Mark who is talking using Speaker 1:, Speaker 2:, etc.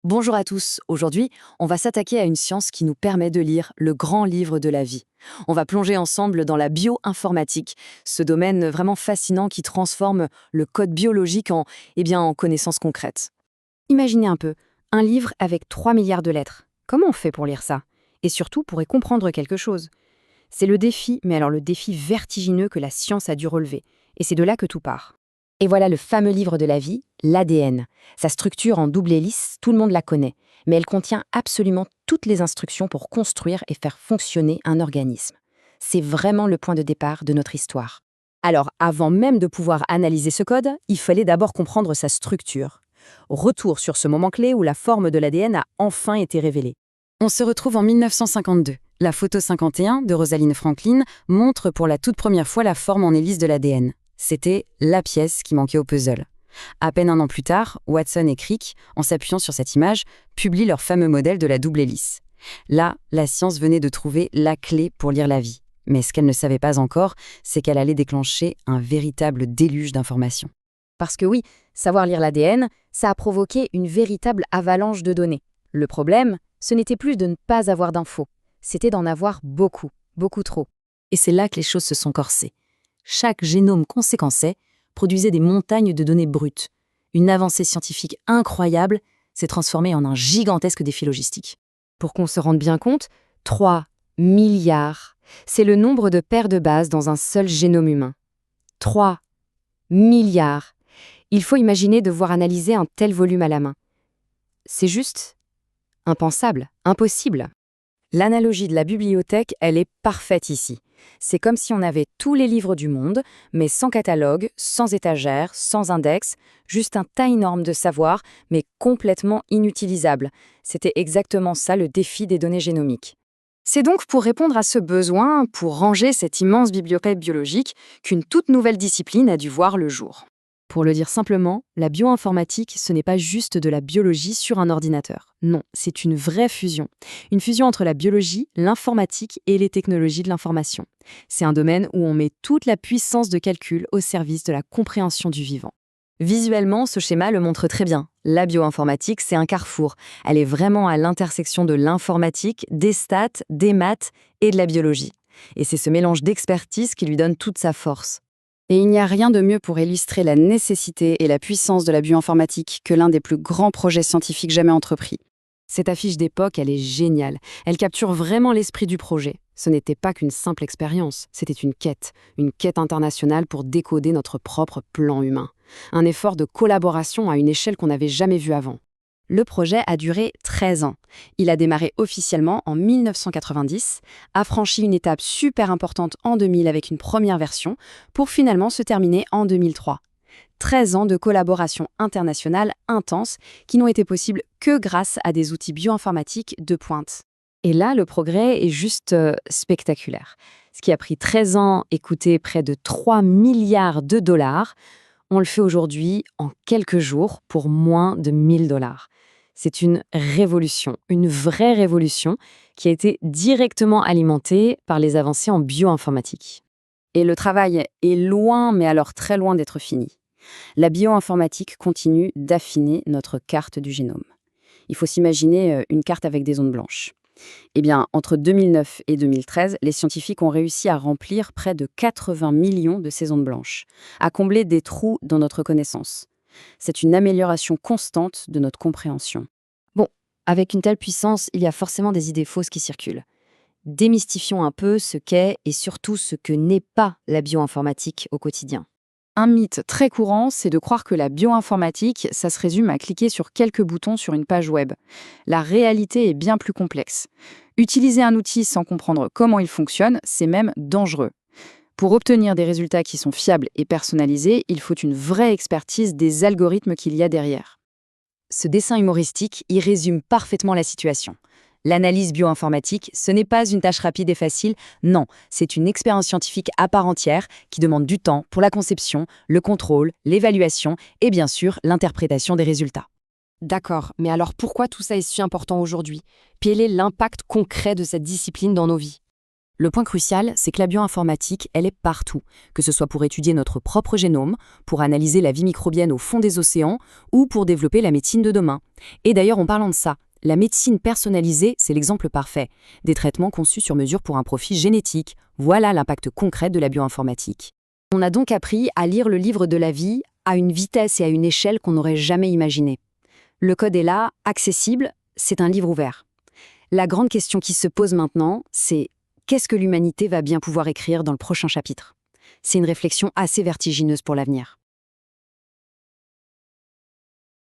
Speaker 1: Bonjour à tous, aujourd'hui on va s'attaquer à une science qui nous permet de lire le grand livre de la vie. On va plonger ensemble dans la bioinformatique, ce domaine vraiment fascinant qui transforme le code biologique en connaissances concrètes.
Speaker 2: Imaginez un peu, un livre avec 3 milliards de lettres. Comment on fait pour lire ça? Et surtout pour y comprendre quelque chose. C'est le défi, mais alors le défi vertigineux que la science a dû relever. Et c'est de là que tout part. Et voilà le fameux livre de la vie, l'ADN. Sa structure en double hélice, tout le monde la connaît. Mais elle contient absolument toutes les instructions pour construire et faire fonctionner un organisme. C'est vraiment le point de départ de notre histoire. Alors, avant même de pouvoir analyser ce code, il fallait d'abord comprendre sa structure. Retour sur ce moment clé où la forme de l'ADN a enfin été révélée. On se retrouve en 1952. La photo 51 de Rosalind Franklin montre pour la toute première fois la forme en hélice de l'ADN. C'était la pièce qui manquait au puzzle. À peine un an plus tard, Watson et Crick, en s'appuyant sur cette image, publient leur fameux modèle de la double hélice. Là, la science venait de trouver la clé pour lire la vie. Mais ce qu'elle ne savait pas encore, c'est qu'elle allait déclencher un véritable déluge d'informations. Parce que oui, savoir lire l'ADN, ça a provoqué une véritable avalanche de données. Le problème, ce n'était plus de ne pas avoir d'infos, c'était d'en avoir beaucoup, beaucoup trop.
Speaker 1: Et c'est là que les choses se sont corsées. Chaque génome qu'on séquençait produisait des montagnes de données brutes. Une avancée scientifique incroyable s'est transformée en un gigantesque défi logistique.
Speaker 2: Pour qu'on se rende bien compte, 3 milliards, c'est le nombre de paires de bases dans un seul génome humain. 3 milliards. Il faut imaginer devoir analyser un tel volume à la main. C'est juste impensable, impossible. L'analogie de la bibliothèque, elle est parfaite ici. C'est comme si on avait tous les livres du monde, mais sans catalogue, sans étagère, sans index, juste un tas énorme de savoir, mais complètement inutilisable. C'était exactement ça le défi des données génomiques. C'est donc pour répondre à ce besoin, pour ranger cette immense bibliothèque biologique, qu'une toute nouvelle discipline a dû voir le jour. Pour le dire simplement, la bioinformatique, ce n'est pas juste de la biologie sur un ordinateur. Non, c'est une vraie fusion. Une fusion entre la biologie, l'informatique et les technologies de l'information. C'est un domaine où on met toute la puissance de calcul au service de la compréhension du vivant.
Speaker 1: Visuellement, ce schéma le montre très bien. La bioinformatique, c'est un carrefour. Elle est vraiment à l'intersection de l'informatique, des stats, des maths et de la biologie. Et c'est ce mélange d'expertise qui lui donne toute sa force.
Speaker 2: Et il n'y a rien de mieux pour illustrer la nécessité et la puissance de la bioinformatique que l'un des plus grands projets scientifiques jamais entrepris. Cette affiche d'époque, elle est géniale. Elle capture vraiment l'esprit du projet. Ce n'était pas qu'une simple expérience, c'était une quête internationale pour décoder notre propre plan humain. Un effort de collaboration à une échelle qu'on n'avait jamais vue avant. Le projet a duré 13 ans. Il a démarré officiellement en 1990, a franchi une étape super importante en 2000 avec une première version, pour finalement se terminer en 2003. 13 ans de collaboration internationale intense qui n'ont été possibles que grâce à des outils bioinformatiques de pointe. Et là, le progrès est juste spectaculaire. Ce qui a pris 13 ans et coûté près de 3 milliards de dollars, on le fait aujourd'hui en quelques jours pour moins de 1000 dollars. C'est une révolution, une vraie révolution qui a été directement alimentée par les avancées en bioinformatique. Et le travail est loin, mais alors très loin d'être fini. La bioinformatique continue d'affiner notre carte du génome. Il faut s'imaginer une carte avec des zones blanches. Eh bien, entre 2009 et 2013, les scientifiques ont réussi à remplir près de 80 millions de ces zones blanches, à combler des trous dans notre connaissance. C'est une amélioration constante de notre compréhension. Bon, avec une telle puissance, il y a forcément des idées fausses qui circulent. Démystifions un peu ce qu'est et surtout ce que n'est pas la bioinformatique au quotidien. Un mythe très courant, c'est de croire que la bioinformatique, ça se résume à cliquer sur quelques boutons sur une page web. La réalité est bien plus complexe. Utiliser un outil sans comprendre comment il fonctionne, c'est même dangereux. Pour obtenir des résultats qui sont fiables et personnalisés, il faut une vraie expertise des algorithmes qu'il y a derrière. Ce dessin humoristique y résume parfaitement la situation. L'analyse bioinformatique, ce n'est pas une tâche rapide et facile, non, c'est une expérience scientifique à part entière qui demande du temps pour la conception, le contrôle, l'évaluation et bien sûr l'interprétation des résultats. D'accord, mais alors pourquoi tout ça est si important aujourd'hui? Quel est l'impact concret de cette discipline dans nos vies?
Speaker 1: Le point crucial, c'est que la bioinformatique, elle est partout, que ce soit pour étudier notre propre génome, pour analyser la vie microbienne au fond des océans ou pour développer la médecine de demain. Et d'ailleurs, en parlant de ça, la médecine personnalisée, c'est l'exemple parfait. Des traitements conçus sur mesure pour un profil génétique. Voilà l'impact concret de la bioinformatique.
Speaker 2: On a donc appris à lire le livre de la vie à une vitesse et à une échelle qu'on n'aurait jamais imaginé. Le code est là, accessible, c'est un livre ouvert. La grande question qui se pose maintenant, c'est qu'est-ce que l'humanité va bien pouvoir écrire dans le prochain chapitre? C'est une réflexion assez vertigineuse pour l'avenir.